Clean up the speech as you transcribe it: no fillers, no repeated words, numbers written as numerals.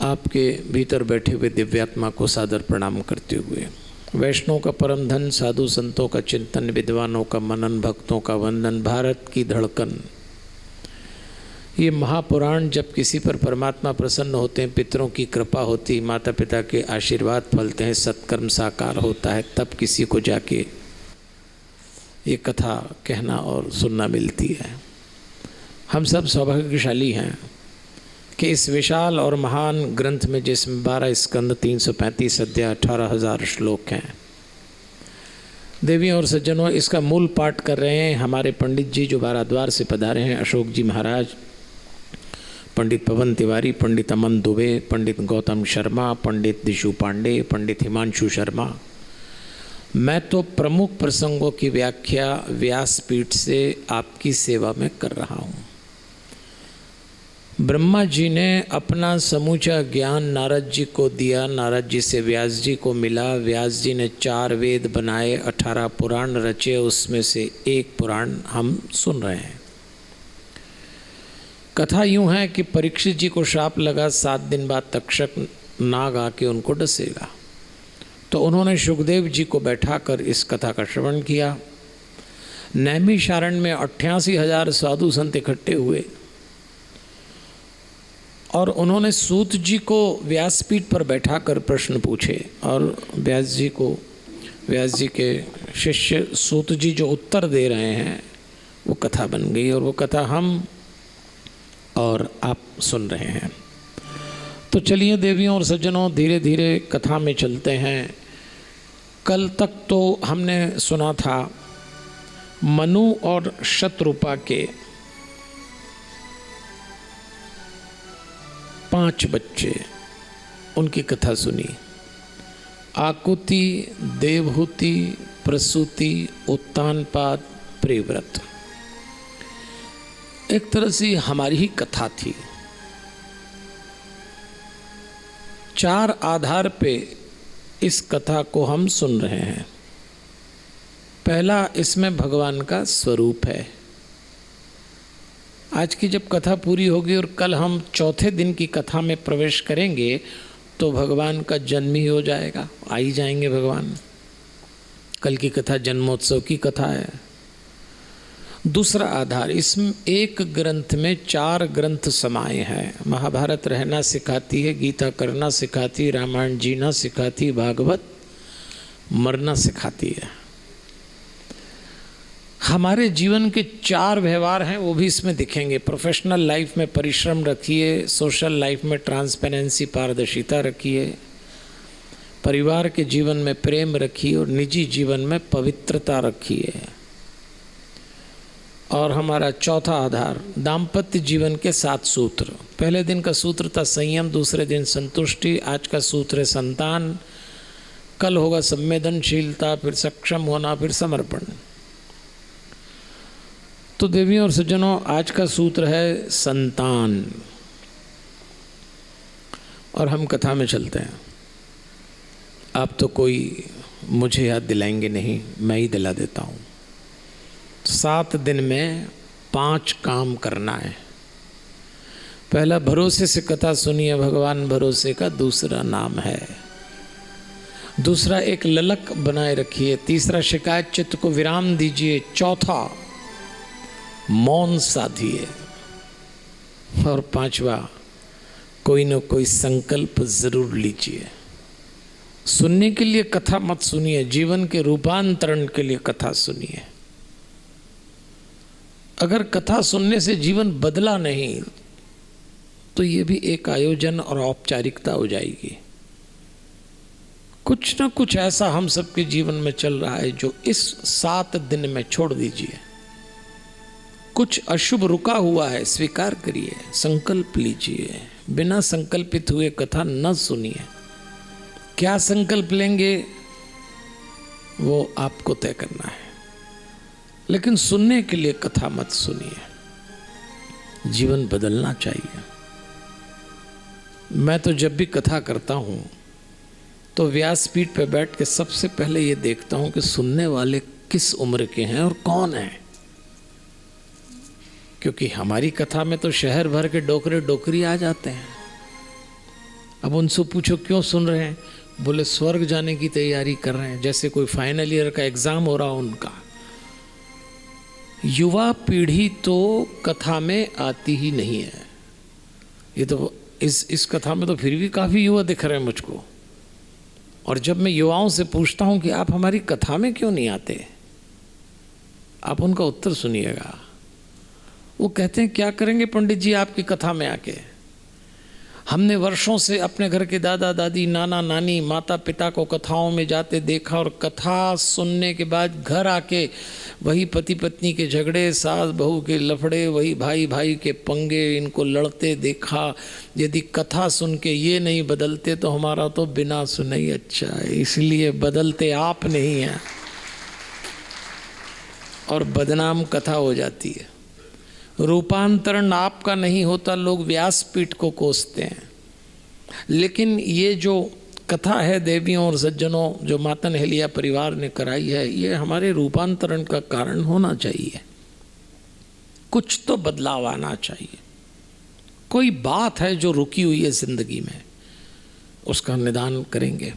आपके भीतर बैठे हुए दिव्यात्मा को सादर प्रणाम करते हुए, वैष्णव का परम धन, साधु संतों का चिंतन, विद्वानों का मनन, भक्तों का वंदन, भारत की धड़कन, ये महापुराण जब किसी पर परमात्मा प्रसन्न होते हैं, पितरों की कृपा होती, माता पिता के आशीर्वाद फलते हैं, सत्कर्म साकार होता है, तब किसी को जाके ये कथा कहना और सुनना मिलती है। हम सब सौभाग्यशाली हैं कि इस विशाल और महान ग्रंथ में, जिसमें 12 स्कंद, 335 अध्याय, 18,000 श्लोक हैं, देवियों और सज्जनों, इसका मूल पाठ कर रहे हैं हमारे पंडित जी जो बाराद्वार से पधारे हैं, अशोक जी महाराज, पंडित पवन तिवारी, पंडित अमन दुबे, पंडित गौतम शर्मा, पंडित दिशु पांडे, पंडित हिमांशु शर्मा। मैं तो प्रमुख प्रसंगों की व्याख्या व्यासपीठ से आपकी सेवा में कर रहा हूँ। ब्रह्मा जी ने अपना समूचा ज्ञान नारद जी को दिया, नारद जी से व्यास जी को मिला, व्यास जी ने 4 वेद बनाए, 18 पुराण रचे, उसमें से एक पुराण हम सुन रहे हैं। कथा यूँ है कि परीक्षित जी को श्राप लगा, 7 दिन बाद तक्षक नाग आके उनको डसेगा, तो उन्होंने सुखदेव जी को बैठाकर इस कथा का श्रवण किया। नैमिषारण्य में 88,000 साधु संत इकट्ठे हुए और उन्होंने सूत जी को व्यासपीठ पर बैठाकर प्रश्न पूछे, और व्यास जी के शिष्य सूत जी जो उत्तर दे रहे हैं वो कथा बन गई, और वो कथा हम और आप सुन रहे हैं। तो चलिए देवियों और सज्जनों, धीरे धीरे कथा में चलते हैं। कल तक तो हमने सुना था मनु और शतरूपा के 5 बच्चे, उनकी कथा सुनी। आकुति, देवहूति, प्रसूति, उत्तानपाद, प्रियव्रत। एक तरह से हमारी ही कथा थी। 4 आधार पे इस कथा को हम सुन रहे हैं। पहला, इसमें भगवान का स्वरूप है। आज की जब कथा पूरी होगी और कल हम चौथे दिन की कथा में प्रवेश करेंगे तो भगवान का जन्म ही हो जाएगा, आ ही जाएंगे भगवान। कल की कथा जन्मोत्सव की कथा है। दूसरा आधार, इसमें एक ग्रंथ में 4 ग्रंथ समाये हैं। महाभारत रहना सिखाती है, गीता करना सिखाती है, रामायण जीना सिखाती, भागवत मरना सिखाती है। हमारे जीवन के 4 व्यवहार हैं, वो भी इसमें दिखेंगे। प्रोफेशनल लाइफ में परिश्रम रखिए, सोशल लाइफ में ट्रांसपेरेंसी, पारदर्शिता रखिए, परिवार के जीवन में प्रेम रखिए, और निजी जीवन में पवित्रता रखिए। और हमारा चौथा आधार, दाम्पत्य जीवन के 7 सूत्र। पहले दिन का सूत्र था संयम, दूसरे दिन संतुष्टि, आज का सूत्र है संतान, कल होगा संवेदनशीलता, फिर सक्षम होना, फिर समर्पण। तो देवियों और सज्जनों, आज का सूत्र है संतान, और हम कथा में चलते हैं। आप तो कोई मुझे याद दिलाएंगे नहीं, मैं ही दिला देता हूँ। 7 दिन में 5 काम करना है। पहला, भरोसे से कथा सुनिए, भगवान भरोसे का दूसरा नाम है। दूसरा, एक ललक बनाए रखिए। तीसरा, शिकायत चित्त को विराम दीजिए। चौथा, मौन साधिए। और 5वां, कोई न कोई संकल्प जरूर लीजिए। सुनने के लिए कथा मत सुनिए, जीवन के रूपांतरण के लिए कथा सुनिए। अगर कथा सुनने से जीवन बदला नहीं तो ये भी एक आयोजन और औपचारिकता हो जाएगी। कुछ ना कुछ ऐसा हम सबके जीवन में चल रहा है जो इस 7 दिन में छोड़ दीजिए। कुछ अशुभ रुका हुआ है, स्वीकार करिए, संकल्प लीजिए। बिना संकल्पित हुए कथा न सुनिए। क्या संकल्प लेंगे वो आपको तय करना है, लेकिन सुनने के लिए कथा मत सुनिए। जीवन बदलना चाहिए। मैं तो जब भी कथा करता हूँ तो व्यासपीठ पर बैठ के सबसे पहले ये देखता हूँ कि सुनने वाले किस उम्र के हैं और कौन हैं। क्योंकि हमारी कथा में तो शहर भर के डोकरे डोकरी आ जाते हैं, अब उनसे पूछो क्यों सुन रहे हैं, बोले स्वर्ग जाने की तैयारी कर रहे हैं, जैसे कोई फाइनल ईयर का एग्जाम हो रहा हो उनका। युवा पीढ़ी तो कथा में आती ही नहीं है। ये तो इस कथा में तो फिर भी काफ़ी युवा दिख रहे हैं मुझको। और जब मैं युवाओं से पूछता हूं कि आप हमारी कथा में क्यों नहीं आते, आप उनका उत्तर सुनिएगा। वो कहते हैं क्या करेंगे पंडित जी आपकी कथा में आके, हमने वर्षों से अपने घर के दादा दादी, नाना नानी, माता पिता को कथाओं में जाते देखा, और कथा सुनने के बाद घर आके वही पति पत्नी के झगड़े, सास बहू के लफड़े, वही भाई भाई के पंगे, इनको लड़ते देखा। यदि कथा सुन के ये नहीं बदलते तो हमारा तो बिना सुने ही अच्छा है, इसलिए बदलते आप नहीं हैं और बदनाम कथा हो जाती है। रूपांतरण आपका नहीं होता, लोग व्यासपीठ को कोसते हैं। लेकिन ये जो कथा है देवियों और सज्जनों जो माता नहलिया परिवार ने कराई है, ये हमारे रूपांतरण का कारण होना चाहिए। कुछ तो बदलाव आना चाहिए। कोई बात है जो रुकी हुई है जिंदगी में, उसका निदान करेंगे।